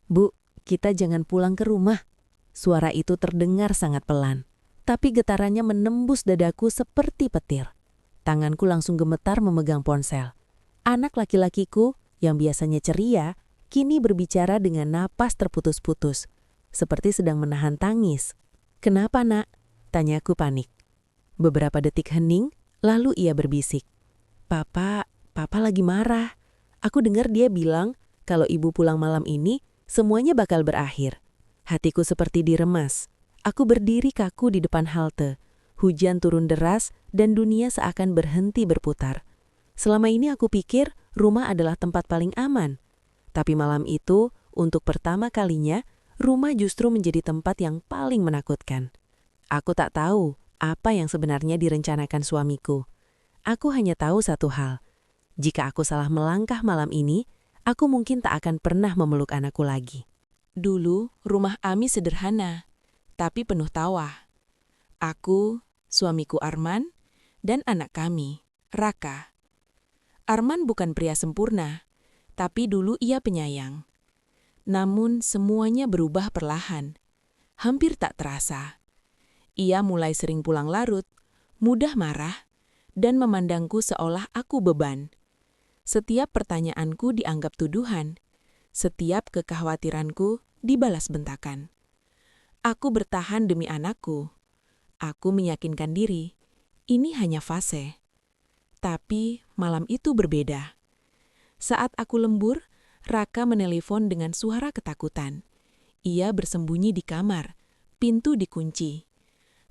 "Bu, kita jangan pulang ke rumah." Suara itu terdengar sangat pelan, tapi getarannya menembus dadaku seperti petir. Tanganku langsung gemetar memegang ponsel. Anak laki-lakiku yang biasanya ceria, kini berbicara dengan napas terputus-putus, seperti sedang menahan tangis. "Kenapa, Nak?" tanyaku panik. Beberapa detik hening, lalu ia berbisik. Papa lagi marah. Aku dengar dia bilang kalau ibu pulang malam ini, semuanya bakal berakhir." Hatiku seperti diremas. Aku berdiri kaku di depan halte. Hujan turun deras dan dunia seakan berhenti berputar. Selama ini aku pikir rumah adalah tempat paling aman. Tapi malam itu, untuk pertama kalinya, rumah justru menjadi tempat yang paling menakutkan. Aku tak tahu apa yang sebenarnya direncanakan suamiku. Aku hanya tahu satu hal. Jika aku salah melangkah malam ini, aku mungkin tak akan pernah memeluk anakku lagi. Dulu, rumah Ami sederhana, tapi penuh tawa. Aku, suamiku Arman, dan anak kami, Raka. Arman bukan pria sempurna, tapi dulu ia penyayang. Namun semuanya berubah perlahan, hampir tak terasa. Ia mulai sering pulang larut, mudah marah, dan memandangku seolah aku beban. Setiap pertanyaanku dianggap tuduhan. Setiap kekhawatiranku dibalas bentakan. Aku bertahan demi anakku. Aku meyakinkan diri, ini hanya fase. Tapi malam itu berbeda. Saat aku lembur, Raka menelepon dengan suara ketakutan. Ia bersembunyi di kamar, pintu dikunci.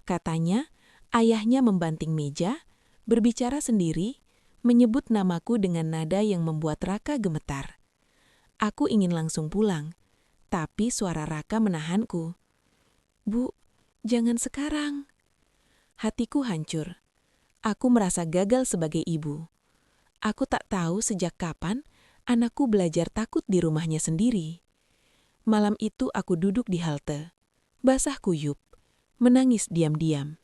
Katanya, ayahnya membanting meja, berbicara sendiri, menyebut namaku dengan nada yang membuat Raka gemetar. Aku ingin langsung pulang, tapi suara Raka menahanku. "Bu, jangan sekarang." Hatiku hancur. Aku merasa gagal sebagai ibu. Aku tak tahu sejak kapan anakku belajar takut di rumahnya sendiri. Malam itu aku duduk di halte, basah kuyup, menangis diam-diam.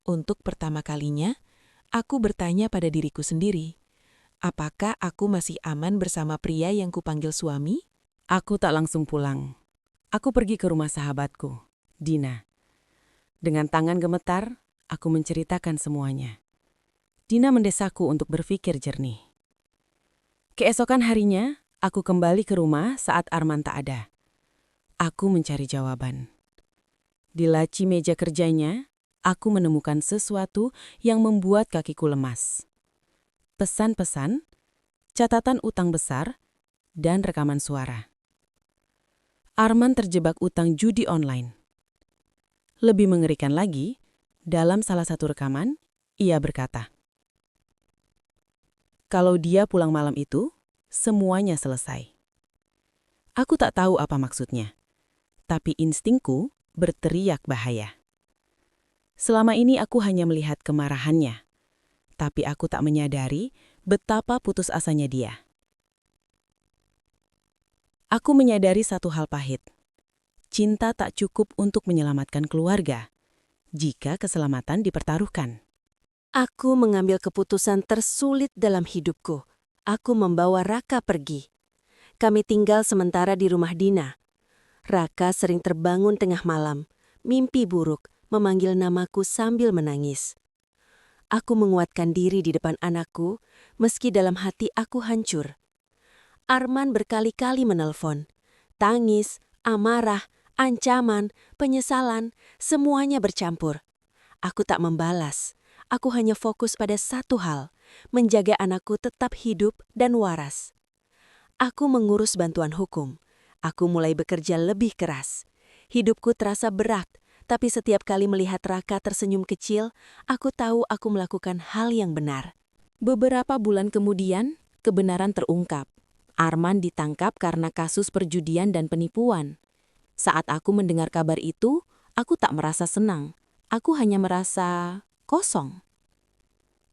Untuk pertama kalinya, aku bertanya pada diriku sendiri, apakah aku masih aman bersama pria yang kupanggil suami? Aku tak langsung pulang. Aku pergi ke rumah sahabatku, Dina. Dengan tangan gemetar, aku menceritakan semuanya. Dina mendesakku untuk berpikir jernih. Keesokan harinya, aku kembali ke rumah saat Arman tak ada. Aku mencari jawaban. Di laci meja kerjanya, aku menemukan sesuatu yang membuat kakiku lemas. Pesan-pesan, catatan utang besar, dan rekaman suara. Arman terjebak utang judi online. Lebih mengerikan lagi, dalam salah satu rekaman, ia berkata, kalau dia pulang malam itu, semuanya selesai. Aku tak tahu apa maksudnya, tapi instingku berteriak bahaya. Selama ini aku hanya melihat kemarahannya, tapi aku tak menyadari betapa putus asanya dia. Aku menyadari satu hal pahit. Cinta tak cukup untuk menyelamatkan keluarga, jika keselamatan dipertaruhkan. Aku mengambil keputusan tersulit dalam hidupku. Aku membawa Raka pergi. Kami tinggal sementara di rumah Dina. Raka sering terbangun tengah malam, mimpi buruk, memanggil namaku sambil menangis. Aku menguatkan diri di depan anakku, meski dalam hati aku hancur. Arman berkali-kali menelpon. Tangis, amarah, ancaman, penyesalan, semuanya bercampur. Aku tak membalas. Aku hanya fokus pada satu hal, menjaga anakku tetap hidup dan waras. Aku mengurus bantuan hukum. Aku mulai bekerja lebih keras. Hidupku terasa berat, tapi setiap kali melihat Raka tersenyum kecil, aku tahu aku melakukan hal yang benar. Beberapa bulan kemudian, kebenaran terungkap. Arman ditangkap karena kasus perjudian dan penipuan. Saat aku mendengar kabar itu, aku tak merasa senang. Aku hanya merasa kosong.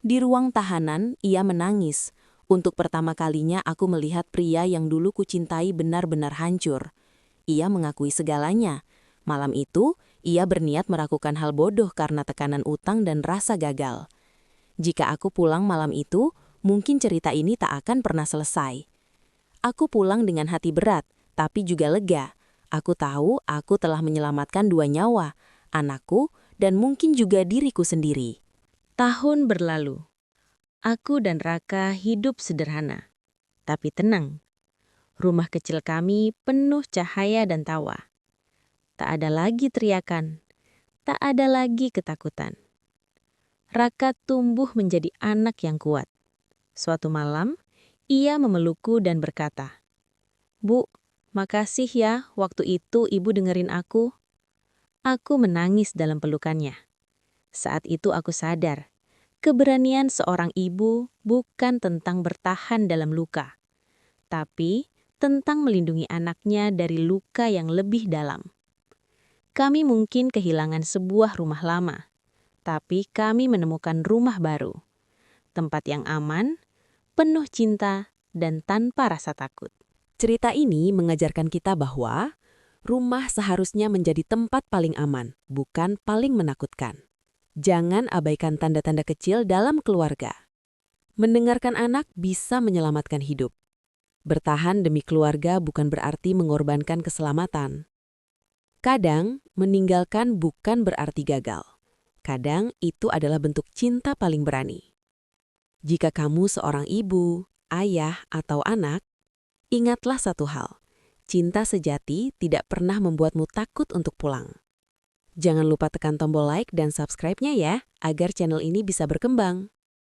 Di ruang tahanan, ia menangis. Untuk pertama kalinya aku melihat pria yang dulu kucintai benar-benar hancur. Ia mengakui segalanya. Malam itu, ia berniat melakukan hal bodoh karena tekanan utang dan rasa gagal. Jika aku pulang malam itu, mungkin cerita ini tak akan pernah selesai. Aku pulang dengan hati berat, tapi juga lega. Aku tahu aku telah menyelamatkan 2 nyawa, anakku dan mungkin juga diriku sendiri. Tahun berlalu. Aku dan Raka hidup sederhana. Tapi tenang. Rumah kecil kami penuh cahaya dan tawa. Tak ada lagi teriakan. Tak ada lagi ketakutan. Raka tumbuh menjadi anak yang kuat. Suatu malam, ia memelukku dan berkata, "Bu, makasih ya waktu itu ibu dengerin aku." Aku menangis dalam pelukannya. Saat itu aku sadar, keberanian seorang ibu bukan tentang bertahan dalam luka, tapi tentang melindungi anaknya dari luka yang lebih dalam. Kami mungkin kehilangan sebuah rumah lama, tapi kami menemukan rumah baru. Tempat yang aman, penuh cinta, dan tanpa rasa takut. Cerita ini mengajarkan kita bahwa rumah seharusnya menjadi tempat paling aman, bukan paling menakutkan. Jangan abaikan tanda-tanda kecil dalam keluarga. Mendengarkan anak bisa menyelamatkan hidup. Bertahan demi keluarga bukan berarti mengorbankan keselamatan. Kadang, meninggalkan bukan berarti gagal. Kadang, itu adalah bentuk cinta paling berani. Jika kamu seorang ibu, ayah, atau anak, ingatlah satu hal. Cinta sejati tidak pernah membuatmu takut untuk pulang. Jangan lupa tekan tombol like dan subscribe-nya ya, agar channel ini bisa berkembang.